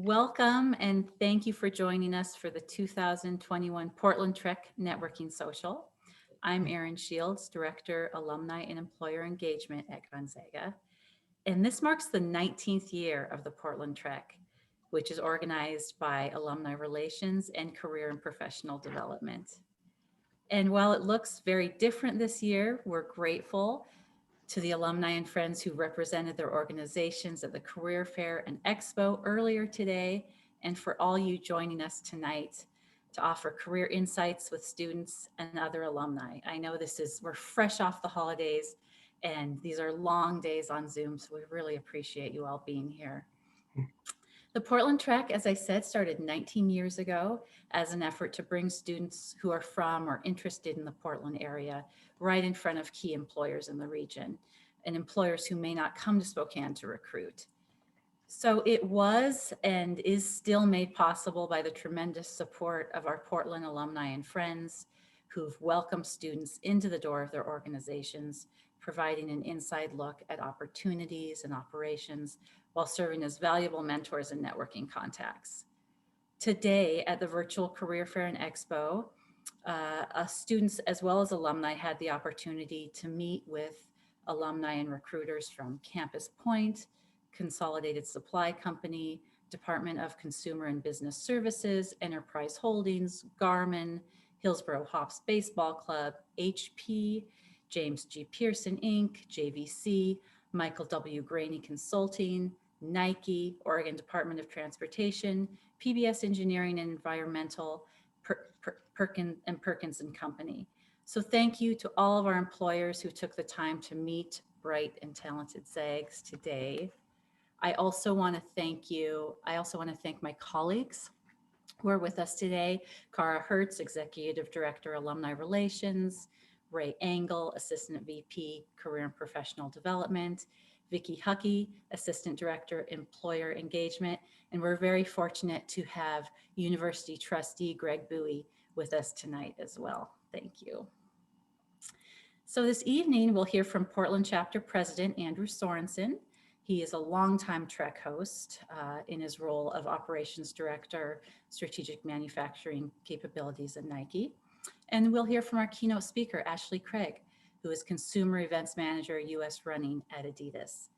Welcome and thank you for joining us for the 2021 Portland Trek Networking Social. I'm Erin Shields, Director, Alumni and Employer Engagement at Gonzaga. And this marks the 19th year of the Portland Trek, which is organized by Alumni Relations and Career and Professional Development. And while it looks very different this year, we're grateful to the alumni and friends who represented their organizations at the Career Fair and Expo earlier today, and for all you joining us tonight to offer career insights with students and other alumni. I know we're fresh off the holidays, and these are long days on Zoom, so we really appreciate you all being here. The Portland Trek, as I said, started 19 years ago as an effort to bring students who are from or interested in the Portland area right in front of key employers in the region and employers who may not come to Spokane to recruit. So it was and is still made possible by the tremendous support of our Portland alumni and friends who've welcomed students into the door of their organizations, providing an inside look at opportunities and operations while serving as valuable mentors and networking contacts. Today at the virtual Career Fair and Expo, students as well as alumni had the opportunity to meet with alumni and recruiters from Campus Point, Consolidated Supply Company, Department of Consumer and Business Services, Enterprise Holdings, Garmin, Hillsborough Hops Baseball Club, HP, James G. Pearson Inc., JVC, Michael W. Graney Consulting, Nike, Oregon Department of Transportation, PBS Engineering and Environmental, Perkins and Company. So thank you to all of our employers who took the time to meet bright and talented ZAGs today. I also want to thank my colleagues who are with us today. Cara Hertz, Executive Director, Alumni Relations, Ray Engel, Assistant VP, Career and Professional Development, Vicki Huckey, Assistant Director, Employer Engagement, and we're very fortunate to have University Trustee Greg Bowie with us tonight as well. Thank you. So this evening, we'll hear from Portland Chapter President Andrew Sorensen. He is a longtime Trek host in his role of Operations Director, Strategic Manufacturing Capabilities at Nike. And we'll hear from our keynote speaker, Ashley Craig, who is Consumer Events Manager, US Running at Adidas.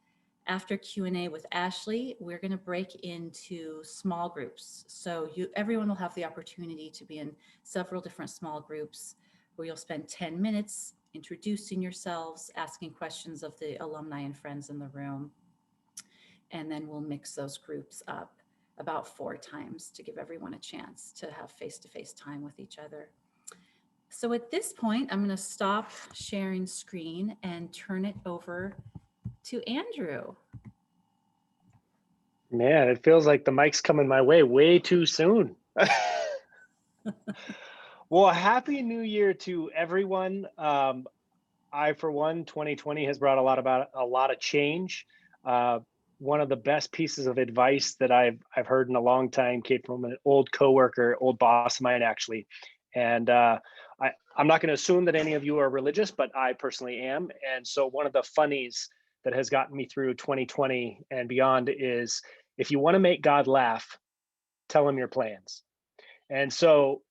After Q&A with Ashley, we're going to break into small groups. So everyone will have the opportunity to be in several different small groups where you'll spend 10 minutes introducing yourselves, asking questions of the alumni and friends in the room. And then we'll mix those groups up about 4 times to give everyone a chance to have face-to-face time with each other. So at this point, I'm going to stop sharing screen and turn it over to Andrew. Man, it feels like the mic's coming my way too soon. Well, happy new year to everyone. I, for one, 2020 has brought a lot of change. One of the best pieces of advice that I've heard in a long time came from an old coworker, old boss of mine, actually. And I'm not going to assume that any of you are religious, but I personally am. And so one of the funnies that has gotten me through 2020 and beyond is, if you want to make God laugh, tell him your plans. And so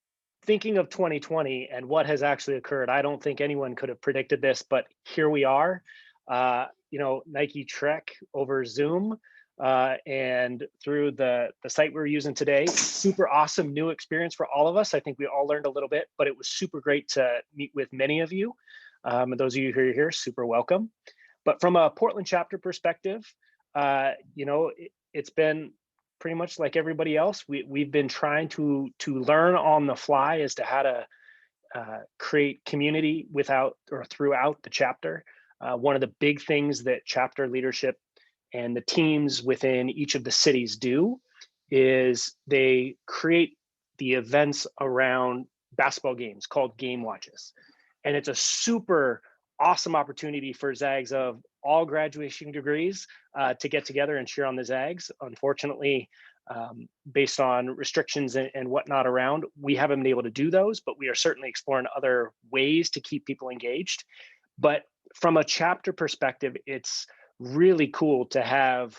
thinking of 2020 and what has actually occurred, I don't think anyone could have predicted this, but here we are. Nike Trek over Zoom and through the site we're using today. Super awesome new experience for all of us. I think we all learned a little bit, but it was super great to meet with many of you. And those of you who are here, super welcome. But from a Portland chapter perspective, it's been pretty much like everybody else. We've been trying to learn on the fly as to how to create community without or throughout the chapter. One of the big things that chapter leadership and the teams within each of the cities do is they create the events around basketball games called game watches. And it's a super awesome opportunity for Zags of all graduation degrees to get together and cheer on the Zags. Unfortunately, based on restrictions and whatnot around, we haven't been able to do those, but we are certainly exploring other ways to keep people engaged. But from a chapter perspective, it's really cool to have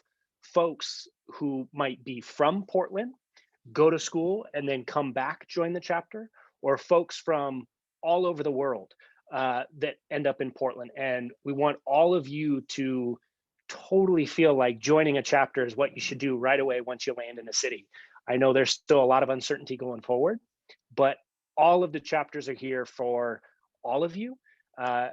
folks who might be from Portland, go to school, and then come back, join the chapter, or folks from all over the world that end up in Portland. And we want all of you to totally feel like joining a chapter is what you should do right away once you land in the city. I know there's still a lot of uncertainty going forward, but all of the chapters are here for all of you. I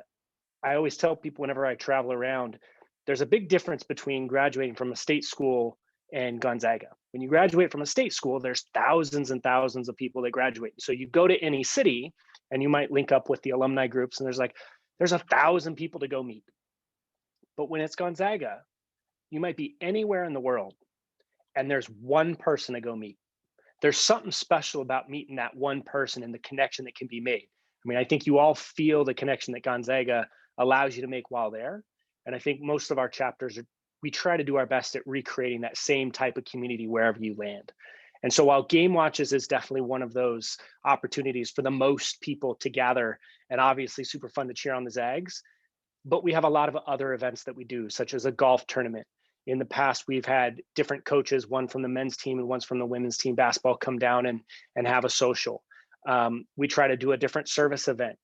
always tell people whenever I travel around, there's a big difference between graduating from a state school and Gonzaga. When you graduate from a state school, there's thousands and thousands of people that graduate. So you go to any city and you might link up with the alumni groups, and there's 1,000 people to go meet. But when it's Gonzaga, you might be anywhere in the world and there's one person to go meet. There's something special about meeting that one person and the connection that can be made. I mean, I think you all feel the connection that Gonzaga allows you to make while there. And I think most of our chapters, we try to do our best at recreating that same type of community wherever you land. And so while Game Watches is definitely one of those opportunities for the most people to gather, and obviously super fun to cheer on the Zags, but we have a lot of other events that we do, such as a golf tournament. In the past, we've had different coaches, one from the men's team and one's from the women's team basketball, come down and have a social. We try to do a different service event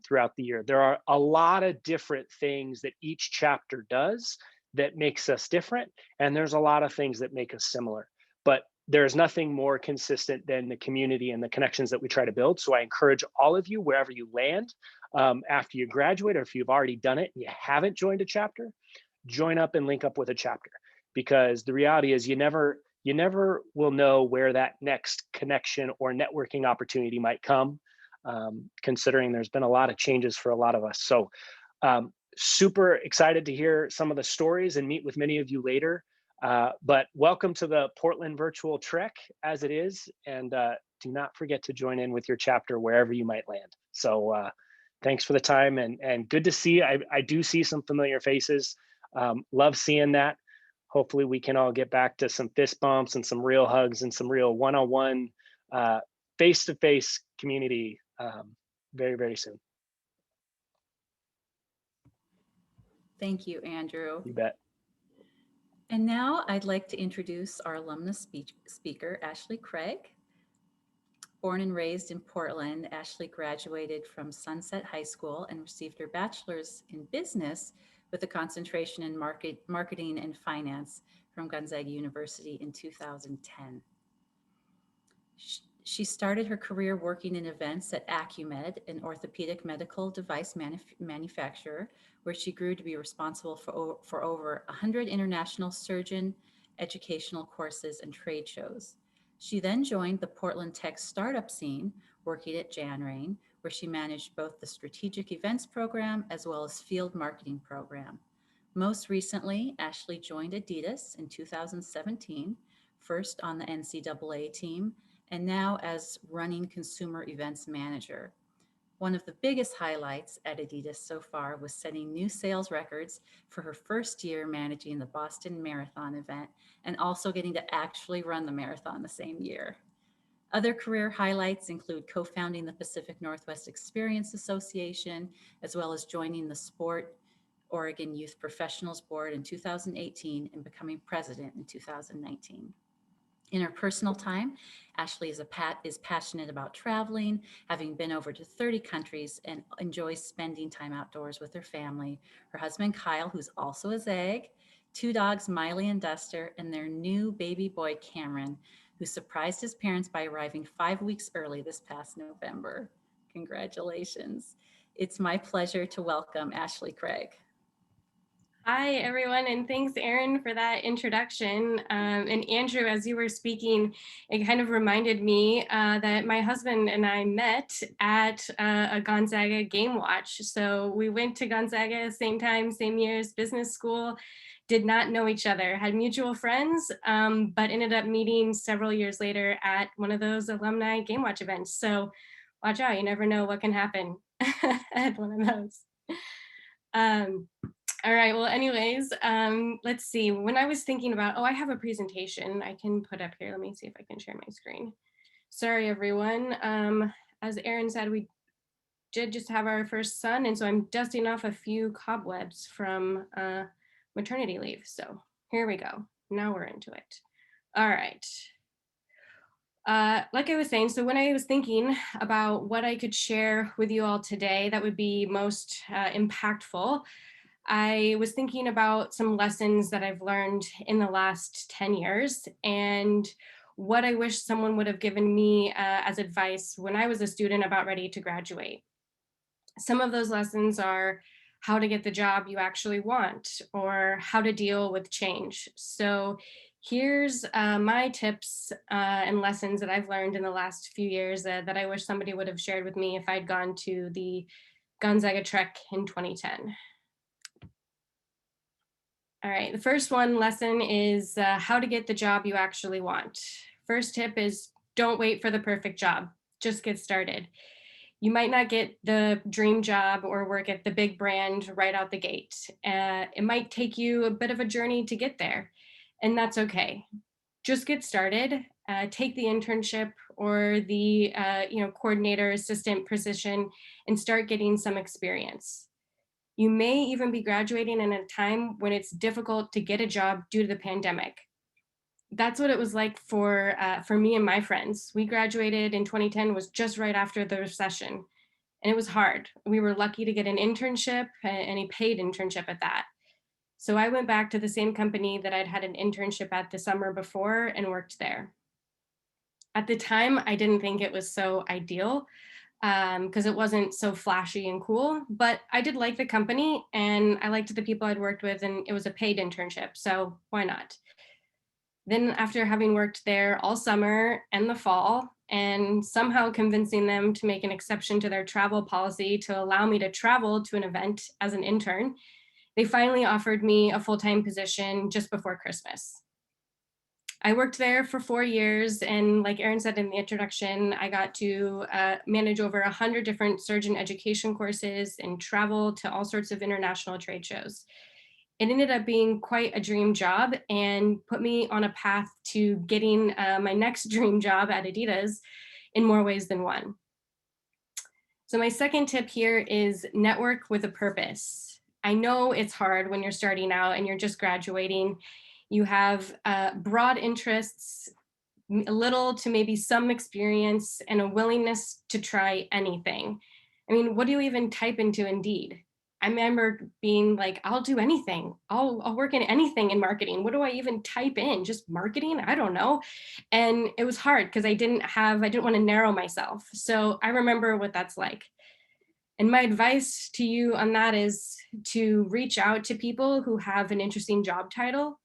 throughout the year. There are a lot of different things that each chapter does that makes us different, and there's a lot of things that make us similar. But there's nothing more consistent than the community and the connections that we try to build. So I encourage all of you, wherever you land, after you graduate, or if you've already done it and you haven't joined a chapter, join up and link up with a chapter, because the reality is you never will know where that next connection or networking opportunity might come, considering there's been a lot of changes for a lot of us. So super excited to hear some of the stories and meet with many of you later. But welcome to the Portland Virtual Trek as it is, and do not forget to join in with your chapter wherever you might land. So thanks for the time, and good to see. I do see some familiar faces. Love seeing that. Hopefully we can all get back to some fist bumps and some real hugs and some real one-on-one, face-to-face community very, very soon. Thank you, Andrew. You bet. And now I'd like to introduce our alumnus speaker, Ashley Craig. Born and raised in Portland, Ashley graduated from Sunset High School and received her bachelor's in business with a concentration in marketing and finance from Gonzaga University in 2010. She started her career working in events at Acumed, an orthopedic medical device manufacturer, where she grew to be responsible for over 100 international surgeon educational courses and trade shows. She then joined the Portland tech startup scene, working at JanRain, where she managed both the strategic events program as well as field marketing program. Most recently, Ashley joined Adidas in 2017, first on the NCAA team, and now as running consumer events manager. One of the biggest highlights at Adidas so far was setting new sales records for her first year managing the Boston Marathon event, and also getting to actually run the marathon the same year. Other career highlights include co-founding the Pacific Northwest Experience Association, as well as joining the Sport Oregon Youth Professionals Board in 2018 and becoming president in 2019. In her personal time, Ashley is passionate about traveling, having been over to 30 countries, and enjoys spending time outdoors with her family, her husband Kyle, who's also a Zag, 2 dogs, Miley and Duster, and their new baby boy Cameron, who surprised his parents by arriving 5 weeks early this past November. Congratulations. It's my pleasure to welcome Ashley Craig. Hi, everyone, and thanks, Erin, for that introduction. And Andrew, as you were speaking, it kind of reminded me that my husband and I met at a Gonzaga Game Watch. So we went to Gonzaga, same time, same years, business school, did not know each other, had mutual friends, but ended up meeting several years later at one of those alumni Game Watch events. So watch out, you never know what can happen at one of those. All right, well, anyways, let's see. When I was thinking about, I have a presentation I can put up here. Let me see if I can share my screen. Sorry, everyone. As Erin said, we did just have our first son, and so I'm dusting off a few cobwebs from maternity leave. So here we go. now we're into it. All right. Like I was saying, so when I was thinking about what I could share with you all today that would be most impactful, I was thinking about some lessons that I've learned in the last 10 years and what I wish someone would have given me as advice when I was a student about ready to graduate. Some of those lessons are how to get the job you actually want or how to deal with change. So here's my tips and lessons that I've learned in the last few years that I wish somebody would have shared with me if I'd gone to the Gonzaga Trek in 2010. All right, the first one lesson is how to get the job you actually want. First tip is don't wait for the perfect job, just get started. You might not get the dream job or work at the big brand right out the gate. It might take you a bit of a journey to get there, and that's okay. Just get started, take the internship or the coordinator assistant position and start getting some experience. You may even be graduating in a time when it's difficult to get a job due to the pandemic. That's what it was like for me and my friends. We graduated in 2010 was just right after the recession, and it was hard. We were lucky to get an internship and a paid internship at that. So I went back to the same company that I'd had an internship at the summer before and worked there. At the time, I didn't think it was so ideal because it wasn't so flashy and cool, but I did like the company and I liked the people I'd worked with, and it was a paid internship, so why not? Then after having worked there all summer and the fall and somehow convincing them to make an exception to their travel policy to allow me to travel to an event as an intern, they finally offered me a full-time position just before Christmas. I worked there for 4 years, and like Erin said in the introduction, I got to manage over 100 different surgeon education courses and travel to all sorts of international trade shows. It ended up being quite a dream job and put me on a path to getting my next dream job at Adidas in more ways than one. So my second tip here is network with a purpose. I know it's hard when you're starting out and you're just graduating. You have broad interests, a little to maybe some experience, and a willingness to try anything. I mean, what do you even type into Indeed? I remember being like, I'll do anything. I'll work in anything in marketing. What do I even type in? Just marketing? I don't know. And it was hard because I didn't want to narrow myself. So I remember what that's like. And my advice to you on that is to reach out to people who have an interesting job title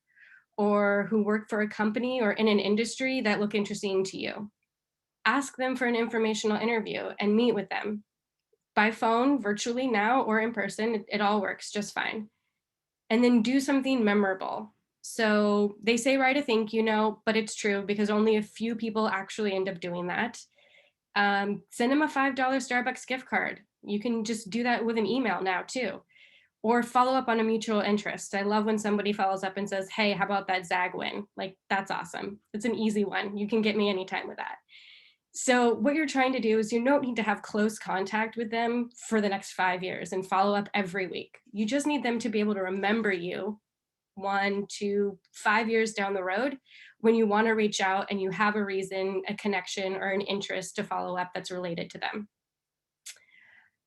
or who work for a company or in an industry that look interesting to you. Ask them for an informational interview and meet with them by phone, virtually now, or in person. It all works just fine. And then do something memorable. So they say write a thank you note, but it's true because only a few people actually end up doing that. Send them a $5 Starbucks gift card. You can just do that with an email now too. Or follow up on a mutual interest. I love when somebody follows up and says, hey, how about that ZAG win? Like, that's awesome. It's an easy one. You can get me anytime with that. So what you're trying to do is you don't need to have close contact with them for the next 5 years and follow up every week. You just need them to be able to remember you 1 to 5 years down the road when you want to reach out and you have a reason, a connection, or an interest to follow up that's related to them.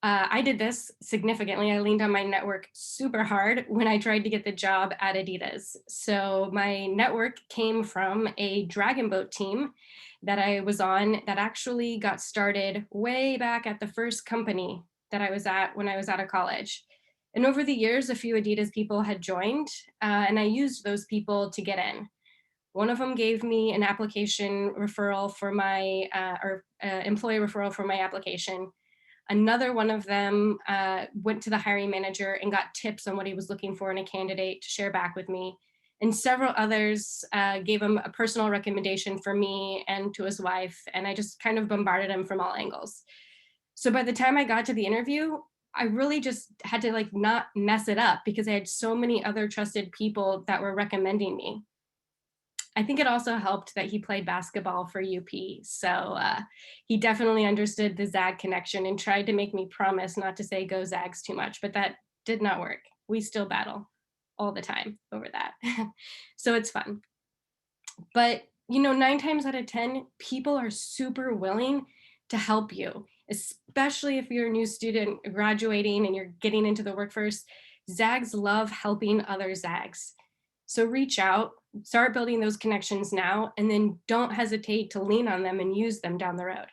I did this significantly. I leaned on my network super hard when I tried to get the job at Adidas. So my network came from a dragon boat team that I was on that actually got started way back at the first company that I was at when I was out of college. And over the years, a few Adidas people had joined, and I used those people to get in. One of them gave me an application referral for my, employee referral for my application. Another one of them went to the hiring manager and got tips on what he was looking for in a candidate to share back with me. And several others gave him a personal recommendation for me and to his wife. And I just kind of bombarded him from all angles. So by the time I got to the interview, I really just had to like not mess it up because I had so many other trusted people that were recommending me. I think it also helped that he played basketball for UP. So he definitely understood the Zag connection and tried to make me promise not to say go Zags too much, but that did not work. We still battle all the time over that. So it's fun. But, 9 times out of 10, people are super willing to help you, especially if you're a new student graduating and you're getting into the workforce. Zags love helping other Zags. So reach out, start building those connections now, and then don't hesitate to lean on them and use them down the road.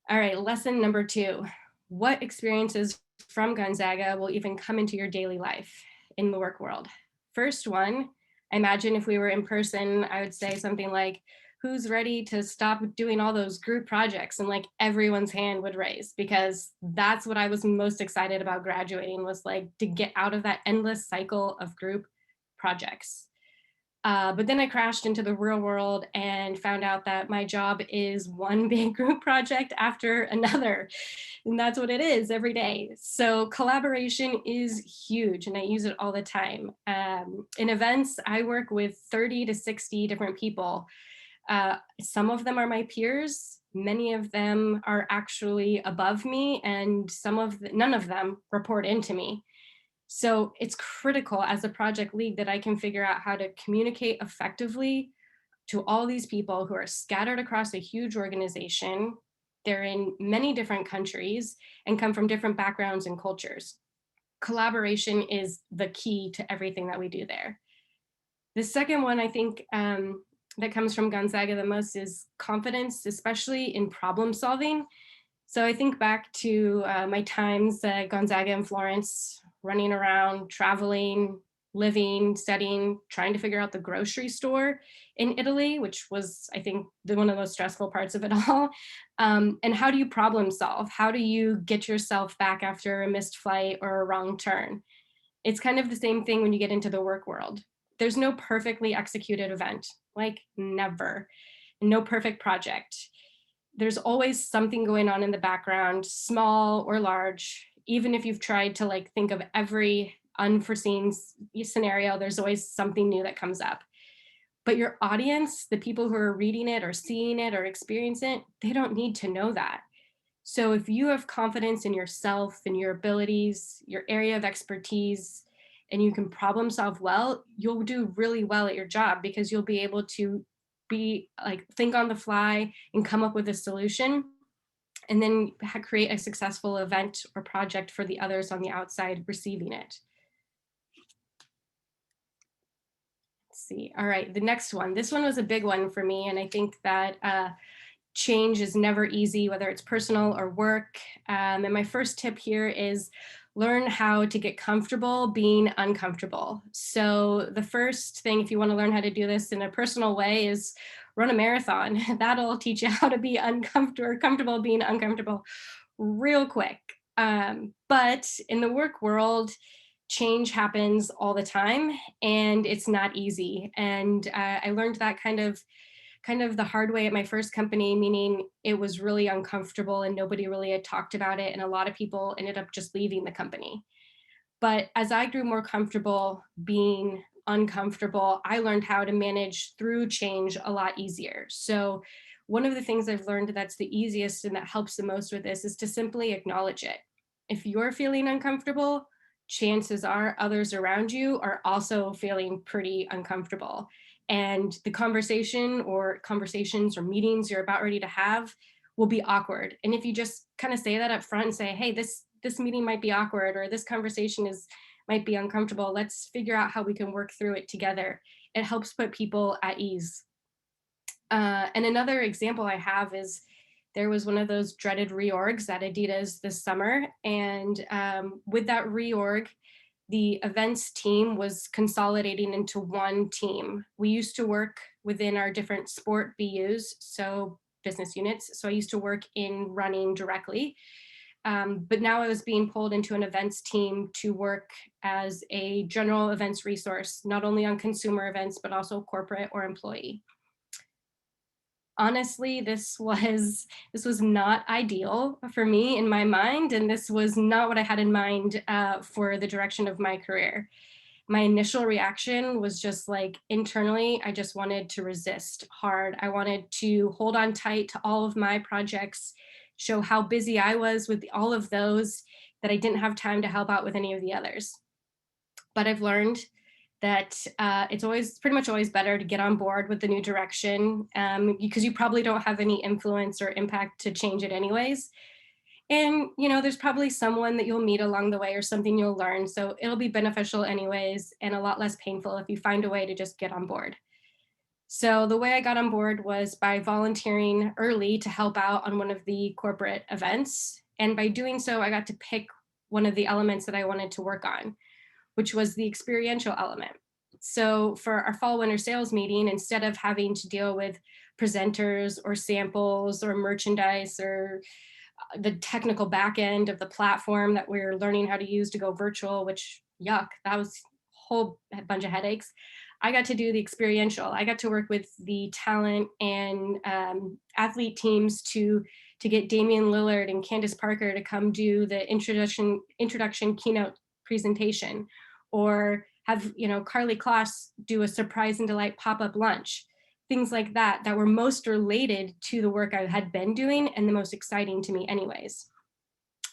All right, lesson number 2. What experiences from Gonzaga will even come into your daily life in the work world? First one, I imagine if we were in person, I would say something like, who's ready to stop doing all those group projects? And like everyone's hand would raise, because that's what I was most excited about graduating, was like to get out of that endless cycle of group projects. But then I crashed into the real world and found out that my job is one big group project after another. And that's what it is every day. So collaboration is huge, and I use it all the time. In events, I work with 30 to 60 different people. Some of them are my peers. Many of them are actually above me, and none of them report into me. So it's critical as a project lead that I can figure out how to communicate effectively to all these people who are scattered across a huge organization. They're in many different countries and come from different backgrounds and cultures. Collaboration is the key to everything that we do there. The second one, I think, that comes from Gonzaga the most is confidence, especially in problem solving. So I think back to my times at Gonzaga in Florence, running around, traveling, living, studying, trying to figure out the grocery store in Italy, which was, I think, one of the most stressful parts of it all. And how do you problem solve? How do you get yourself back after a missed flight or a wrong turn? It's kind of the same thing when you get into the work world. There's no perfectly executed event, like never, no perfect project. There's always something going on in the background, small or large. Even if you've tried to like think of every unforeseen scenario, there's always something new that comes up. But your audience, the people who are reading it or seeing it or experiencing it, they don't need to know that. So if you have confidence in yourself and your abilities, your area of expertise, and you can problem solve well, you'll do really well at your job, because you'll be able to be like think on the fly and come up with a solution, and then create a successful event or project for the others on the outside receiving it. Let's see. All right, the next one. This one was a big one for me, and I think that change is never easy, whether it's personal or work. And my first tip here is learn how to get comfortable being uncomfortable. So the first thing, if you want to learn how to do this in a personal way, is run a marathon. That'll teach you how to be uncomfortable or comfortable being uncomfortable real quick. But in the work world, change happens all the time, and it's not easy. And I learned that kind of the hard way at my first company, meaning it was really uncomfortable and nobody really had talked about it. And a lot of people ended up just leaving the company. But as I grew more comfortable being uncomfortable, I learned how to manage through change a lot easier. So one of the things I've learned that's the easiest and that helps the most with this is to simply acknowledge it. If you're feeling uncomfortable, chances are others around you are also feeling pretty uncomfortable. And the conversation or conversations or meetings you're about ready to have will be awkward. And if you just kind of say that up front and say, hey, this meeting might be awkward, or this conversation might be uncomfortable, let's figure out how we can work through it together. It helps put people at ease. And another example I have is there was one of those dreaded reorgs at Adidas this summer. And with that reorg, the events team was consolidating into one team. We used to work within our different sport BUs, so business units. So I used to work in running directly. But now I was being pulled into an events team to work as a general events resource, not only on consumer events, but also corporate or employee. Honestly, this was not ideal for me in my mind, and this was not what I had in mind for the direction of my career. My initial reaction was just like internally, I just wanted to resist hard. I wanted to hold on tight to all of my projects, show how busy I was with all of those, that I didn't have time to help out with any of the others. But I've learned that it's always pretty much always better to get on board with the new direction, because you probably don't have any influence or impact to change it anyways. And, there's probably someone that you'll meet along the way or something you'll learn. So it'll be beneficial anyways, and a lot less painful if you find a way to just get on board. So the way I got on board was by volunteering early to help out on one of the corporate events. And by doing so, I got to pick one of the elements that I wanted to work on, which was the experiential element. So for our fall winter sales meeting, instead of having to deal with presenters or samples or merchandise or the technical back end of the platform that we're learning how to use to go virtual, which yuck, that was a whole bunch of headaches. I got to do the experiential. I got to work with the talent and athlete teams to get Damian Lillard and Candace Parker to come do the introduction keynote presentation, or have Carly Kloss do a surprise and delight pop-up lunch. Things like that were most related to the work I had been doing and the most exciting to me anyways.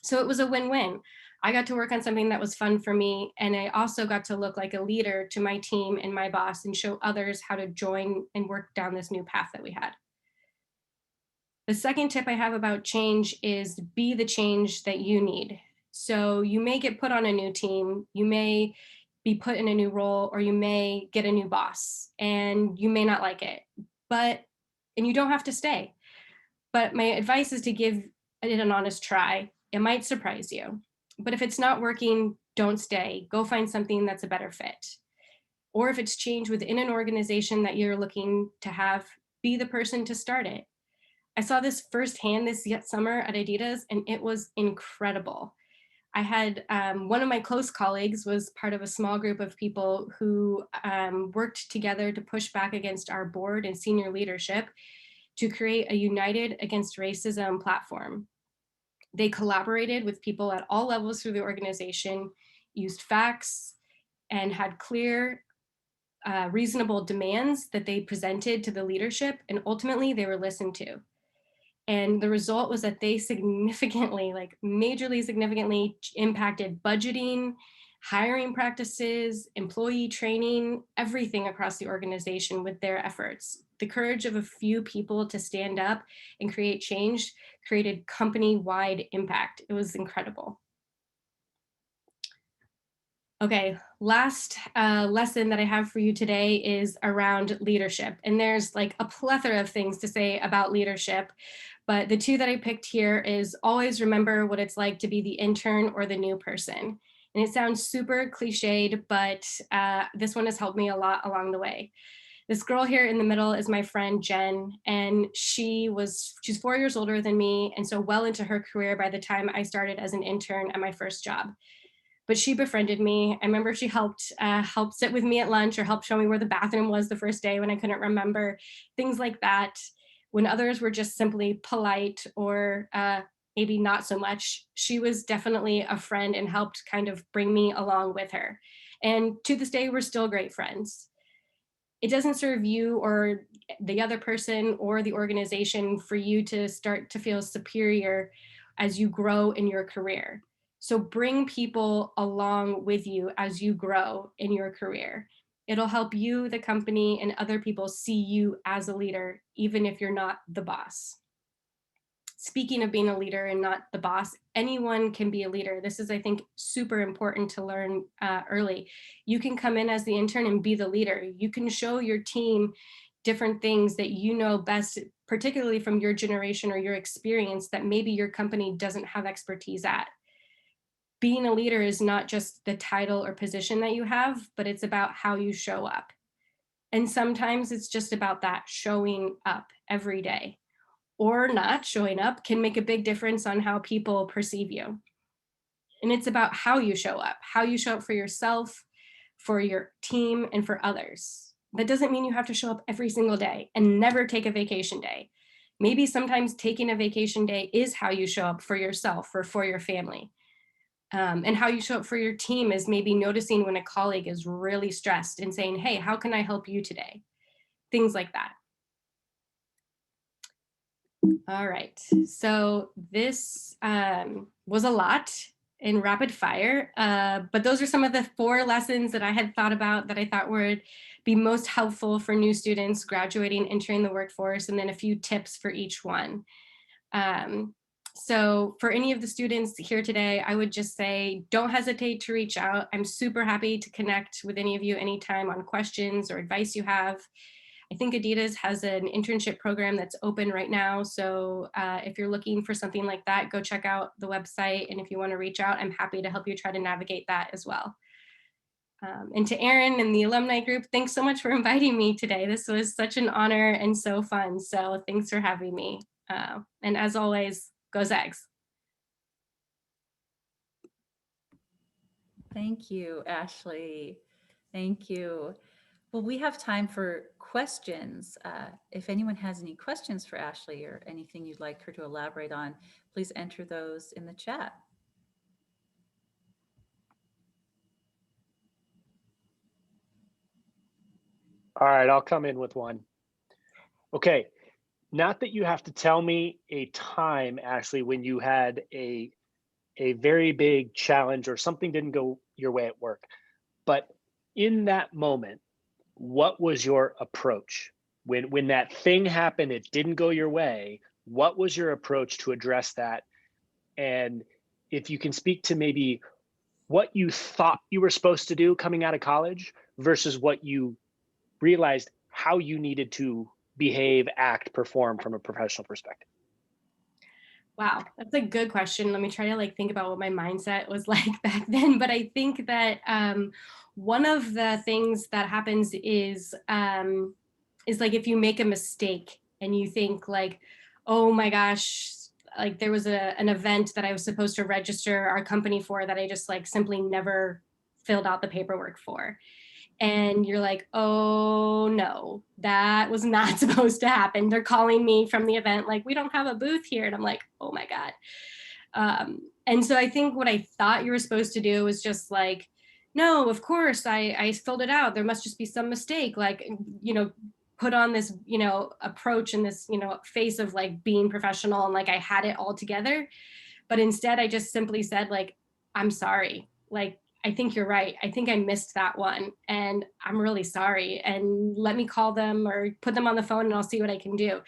So it was a win-win. I got to work on something that was fun for me, and I also got to look like a leader to my team and my boss and show others how to join and work down this new path that we had. The second tip I have about change is be the change that you need. So you may get put on a new team, you may be put in a new role, or you may get a new boss and you may not like it, and you don't have to stay. But my advice is to give it an honest try. It might surprise you, but if it's not working, don't stay. Go find something that's a better fit. Or if it's change within an organization that you're looking to have, be the person to start it. I saw this firsthand this summer at Adidas, and it was incredible. I had one of my close colleagues was part of a small group of people who worked together to push back against our board and senior leadership to create a United Against Racism platform. They collaborated with people at all levels through the organization, used facts, and had clear, reasonable demands that they presented to the leadership, and ultimately they were listened to. And the result was that they significantly, like majorly significantly impacted budgeting, hiring practices, employee training, everything across the organization with their efforts. The courage of a few people to stand up and create change created company-wide impact. It was incredible. Okay, last lesson that I have for you today is around leadership. And there's like a plethora of things to say about leadership, but the two that I picked here is always remember what it's like to be the intern or the new person. And it sounds super cliched, but this one has helped me a lot along the way. This girl here in the middle is my friend Jen, and she's 4 years older than me, and so well into her career by the time I started as an intern at my first job. But she befriended me. I remember she helped sit with me at lunch, or helped show me where the bathroom was the first day when I couldn't remember, things like that. When others were just simply polite or maybe not so much, she was definitely a friend and helped kind of bring me along with her. And to this day, we're still great friends. It doesn't serve you or the other person or the organization for you to start to feel superior as you grow in your career. So bring people along with you as you grow in your career. It'll help you, the company, and other people see you as a leader, even if you're not the boss. Speaking of being a leader and not the boss, anyone can be a leader. This is, I think, super important to learn early. You can come in as the intern and be the leader. You can show your team different things that you know best, particularly from your generation or your experience, that maybe your company doesn't have expertise at. Being a leader is not just the title or position that you have, but it's about how you show up. And sometimes it's just about that, showing up every day. Or not showing up can make a big difference on how people perceive you. And it's about how you show up for yourself, for your team, and for others. That doesn't mean you have to show up every single day and never take a vacation day. Maybe sometimes taking a vacation day is how you show up for yourself or for your family. And how you show up for your team is maybe noticing when a colleague is really stressed and saying, hey, how can I help you today? Things like that. All right, so this was a lot. in rapid fire. But those are some of the 4 lessons that I had thought about that I thought would be most helpful for new students graduating, entering the workforce, and then a few tips for each one. So for any of the students here today, I would just say, don't hesitate to reach out. I'm super happy to connect with any of you anytime on questions or advice you have. I think Adidas has an internship program that's open right now. So if you're looking for something like that, go check out the website. And if you want to reach out, I'm happy to help you try to navigate that as well. And to Aaron and the alumni group, thanks so much for inviting me today. This was such an honor and so fun. So thanks for having me. And as always, go Zags. Thank you, Ashley. Thank you. Well, we have time for questions. If anyone has any questions for Ashley or anything you'd like her to elaborate on, please enter those in the chat. All right, I'll come in with one. Okay, not that you have to tell me a time, Ashley, when you had a very big challenge or something didn't go your way at work, but in that moment, what was your approach? When that thing happened, it didn't go your way, what was your approach to address that? And if you can speak to maybe what you thought you were supposed to do coming out of college versus what you realized how you needed to behave, act, perform from a professional perspective. Wow, that's a good question. Let me try to think about what my mindset was like back then. But I think that one of the things that happens is like if you make a mistake and you think like, oh my gosh, like there was an event that I was supposed to register our company for that I just simply never filled out the paperwork for. And you're like, oh no, that was not supposed to happen. They're calling me from the event, like, we don't have a booth here. And I'm like, oh my God. And so I think what I thought you were supposed to do was just no, of course, I filled it out. There must just be some mistake, put on this, approach and this, face of being professional and I had it all together. But instead I just simply said I'm sorry. I think you're right. I think I missed that one and I'm really sorry. And let me call them or put them on the phone and I'll see what I can do.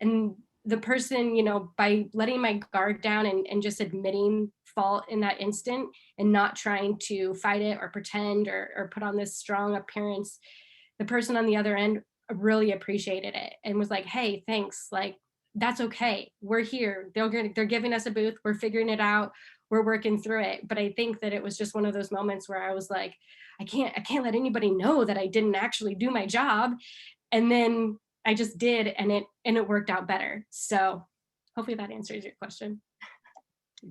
And the person, by letting my guard down and just admitting fault in that instant and not trying to fight it or pretend or put on this strong appearance, the person on the other end really appreciated it and was like, hey, thanks. That's okay. We're here. They're giving us a booth. We're figuring it out. We're working through it. But I think that it was just one of those moments where I was like, I can't let anybody know that I didn't actually do my job. And then I just did, and it worked out better. So hopefully that answers your question.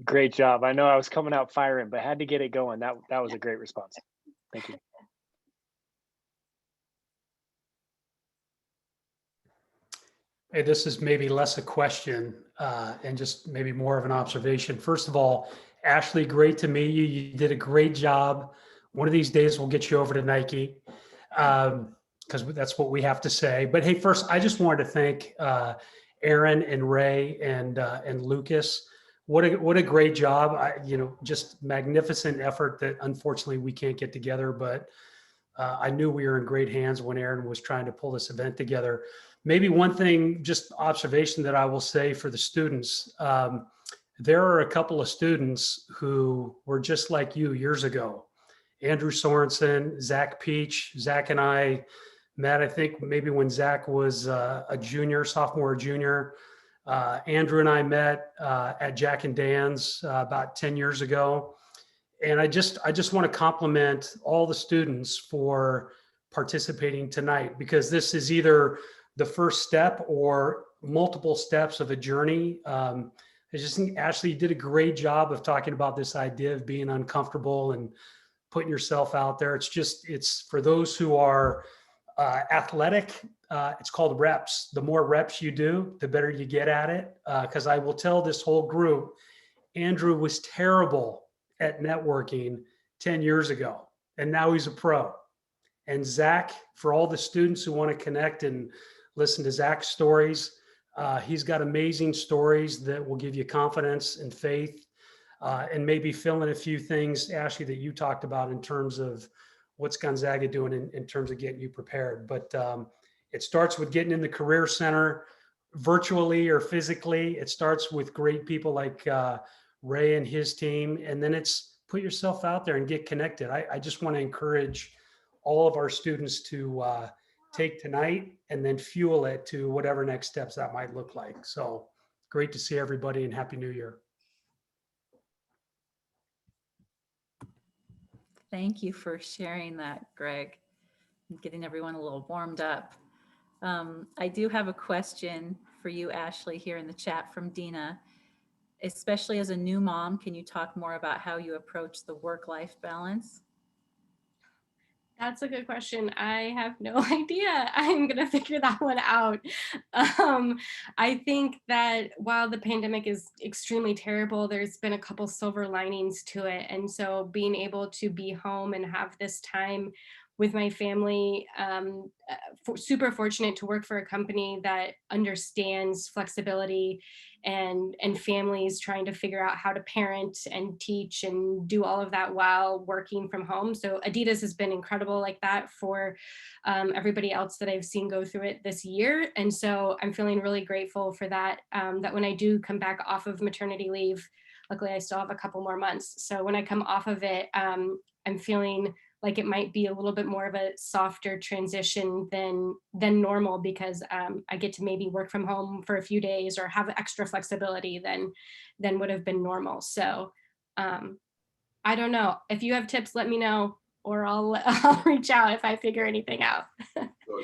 Great job. I know I was coming out firing, but had to get it going. That was a great response. Thank you. Hey, this is maybe less a question and just maybe more of an observation. First of all, Ashley, great to meet you. You did a great job. One of these days we'll get you over to Nike because that's what we have to say. But hey, first, I just wanted to thank Aaron and Ray and Lucas. What a great job. Just magnificent effort that unfortunately we can't get together, but I knew we were in great hands when Aaron was trying to pull this event together. Maybe one thing, just observation that I will say for the students, there are a couple of students who were just like you years ago. Andrew Sorensen, Zach Peach. Zach and I met, I think maybe when Zach was a junior, sophomore or junior. Andrew and I met at Jack and Dan's about 10 years ago. And I just want to compliment all the students for participating tonight, because this is either the first step or multiple steps of a journey. I just think Ashley did a great job of talking about this idea of being uncomfortable and putting yourself out there. It's for those who are athletic, it's called reps. The more reps you do, the better you get at it. Because I will tell this whole group, Andrew was terrible at networking 10 years ago, and now he's a pro. And Zach, for all the students who want to connect and listen to Zach's stories, he's got amazing stories that will give you confidence and faith. and maybe fill in a few things, Ashley, that you talked about in terms of what's Gonzaga doing in terms of getting you prepared. But it starts with getting in the Career Center virtually or physically. It starts with great people like Ray and his team, and then it's put yourself out there and get connected. I just want to encourage all of our students to take tonight and then fuel it to whatever next steps that might look like. So great to see everybody, and Happy New Year. Thank you for sharing that, Greg, and getting everyone a little warmed up. I do have a question for you, Ashley, here in the chat from Dina. Especially as a new mom, can you talk more about how you approach the work-life balance? That's a good question. I have no idea. I'm going to figure that one out. I think that while the pandemic is extremely terrible, there's been a couple silver linings to it. And so being able to be home and have this time with my family, super fortunate to work for a company that understands flexibility and families trying to figure out how to parent and teach and do all of that while working from home. So Adidas has been incredible like that for everybody else that I've seen go through it this year. And so I'm feeling really grateful for that, that when I do come back off of maternity leave, luckily I still have a couple more months. So when I come off of it, I'm feeling like it might be a little bit more of a softer transition than normal, because I get to maybe work from home for a few days or have extra flexibility than would have been normal. So I don't know. If you have tips, let me know, or I'll reach out if I figure anything out.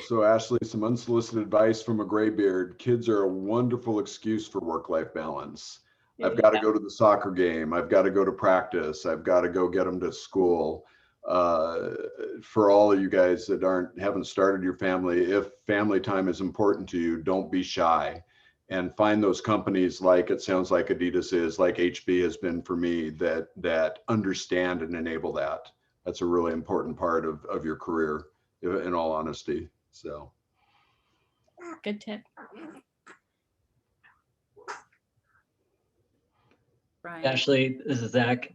So Ashley, some unsolicited advice from a graybeard. Kids are a wonderful excuse for work-life balance. I've got to go to the soccer game. I've got to go to practice. I've got to go get them to school. For all of you guys that haven't started your family, if family time is important to you, don't be shy, and find those companies, like it sounds like Adidas is, like HB has been for me, that understand and enable that. That's a really important part of your career, in all honesty. So good tip. Brian. Ashley, this is Zach.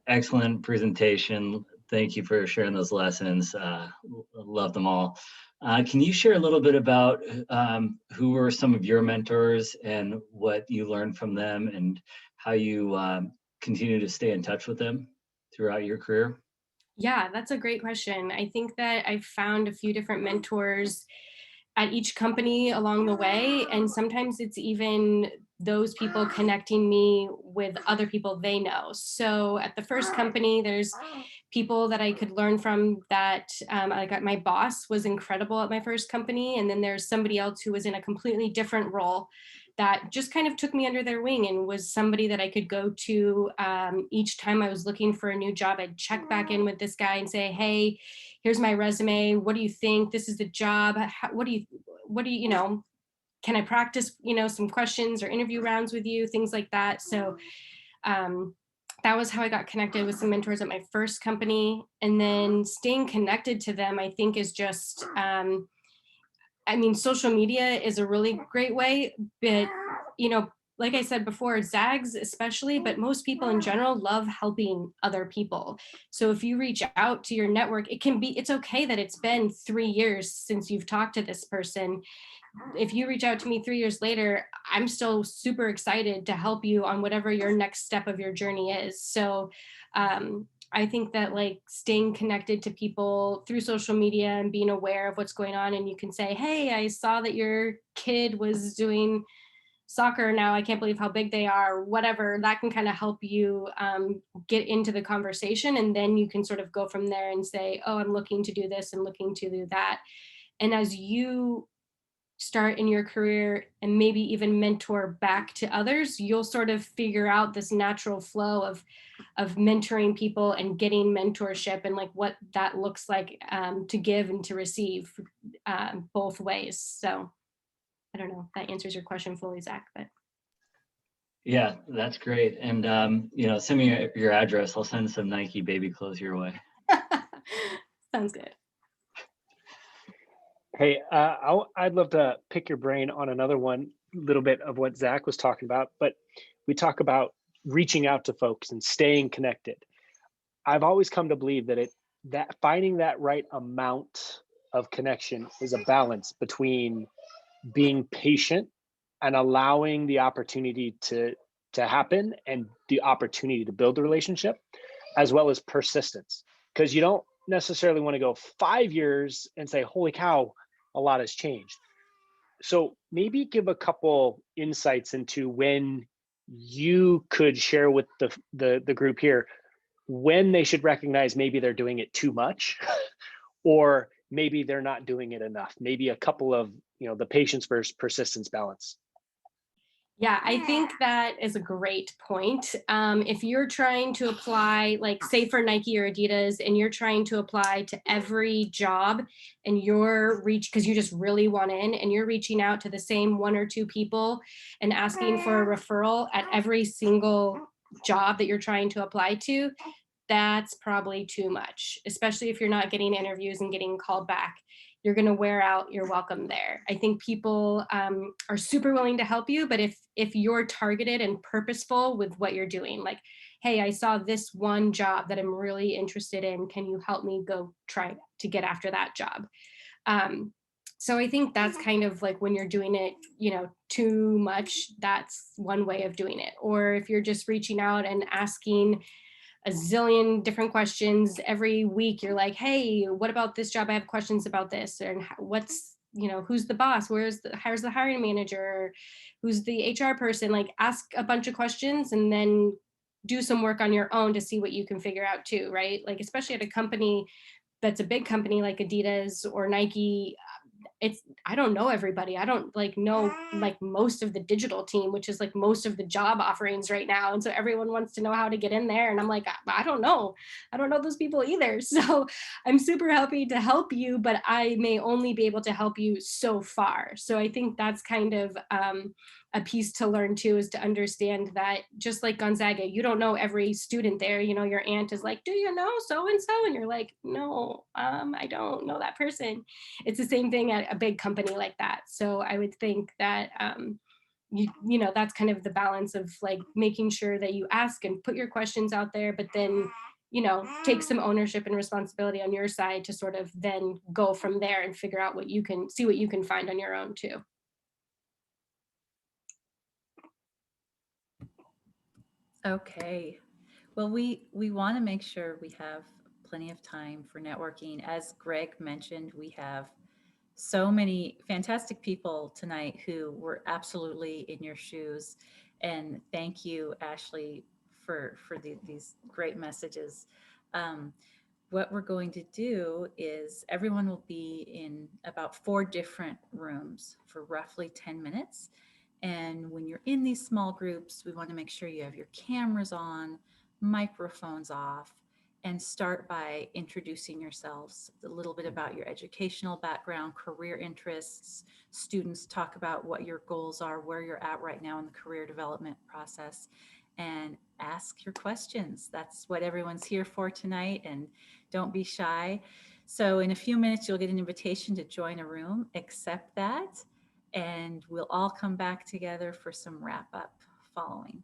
Excellent presentation. Thank you for sharing those lessons. Love them all. Can you share a little bit about who were some of your mentors and what you learned from them, and how you continue to stay in touch with them throughout your career? Yeah, that's a great question. I think that I've found a few different mentors at each company along the way. And sometimes it's even those people connecting me with other people they know. So at the first company, there's people that I could learn from that, like my boss was incredible at my first company. And then there's somebody else who was in a completely different role that just kind of took me under their wing and was somebody that I could go to each time I was looking for a new job. I'd check back in with this guy and say, hey, here's my resume. What do you think? This is the job. What do you know, can I practice, some questions or interview rounds with you, things like that. So that was how I got connected with some mentors at my first company. And then staying connected to them, I think, is just, social media is a really great way, but, like I said before, Zags especially, but most people in general love helping other people. So if you reach out to your network, it's okay that it's been 3 years since you've talked to this person. If you reach out to me 3 years later, I'm still super excited to help you on whatever your next step of your journey is. So I think that staying connected to people through social media and being aware of what's going on, and you can say, hey, I saw that your kid was doing soccer now, I can't believe how big they are, whatever, that can kind of help you get into the conversation. And then you can sort of go from there and say, oh, I'm looking to do this and looking to do that. And as you start in your career and maybe even mentor back to others, you'll sort of figure out this natural flow of mentoring people and getting mentorship, and what that looks like to give and to receive both ways. So I don't know if that answers your question fully, Zach, but. Yeah, that's great. And, send me your address. I'll send some Nike baby clothes your way. Sounds good. Hey, I'd love to pick your brain on another one, little bit of what Zach was talking about, but we talk about reaching out to folks and staying connected. I've always come to believe that that finding that right amount of connection is a balance between being patient and allowing the opportunity to happen and the opportunity to build a relationship, as well as persistence. Because you don't necessarily want to go 5 years and say, holy cow, a lot has changed. So maybe give a couple insights into when you could share with the group here when they should recognize maybe they're doing it too much or maybe they're not doing it enough. Maybe a couple of, the patience versus persistence balance. Yeah, I think that is a great point. If you're trying to apply, like say for Nike or Adidas, and you're trying to apply to every job and because you just really want in and you're reaching out to the same 1 or 2 people and asking for a referral at every single job that you're trying to apply to, that's probably too much, especially if you're not getting interviews and getting called back. You're going to wear out your welcome there. I think people are super willing to help you, but if you're targeted and purposeful with what you're doing, like, hey, I saw this one job that I'm really interested in. Can you help me go try to get after that job? So I think that's kind of like when you're doing it, too much, that's one way of doing it. Or if you're just reaching out and asking a zillion different questions every week, you're like, hey, what about this job? I have questions about this. And what's, who's the boss? How's the hiring manager? Who's the HR person? Like, ask a bunch of questions and then do some work on your own to see what you can figure out too, right? Like, especially at a company that's a big company like Adidas or Nike, I don't know everybody. I don't know most of the digital team, which is like most of the job offerings right now. And so everyone wants to know how to get in there. And I'm like, I don't know. I don't know those people either. So I'm super happy to help you, but I may only be able to help you so far. So I think that's kind of a piece to learn too, is to understand that just like Gonzaga, you don't know every student there. Your aunt is like, do you know so-and-so? And you're like, no, I don't know that person. It's the same thing at a big company like that. So I would think that, that's kind of the balance of like making sure that you ask and put your questions out there, but then, take some ownership and responsibility on your side to sort of then go from there and figure out what you can find on your own too. Okay. Well, we want to make sure we have plenty of time for networking. As Greg mentioned, we have so many fantastic people tonight who were absolutely in your shoes. And thank you, Ashley, for these great messages. What we're going to do is everyone will be in about 4 different rooms for roughly 10 minutes. And when you're in these small groups, we want to make sure you have your cameras on, microphones off, and start by introducing yourselves, a little bit about your educational background, career interests. Students talk about what your goals are, where you're at right now in the career development process, and ask your questions. That's what everyone's here for tonight, and don't be shy. So in a few minutes, you'll get an invitation to join a room. Accept that, and we'll all come back together for some wrap up following.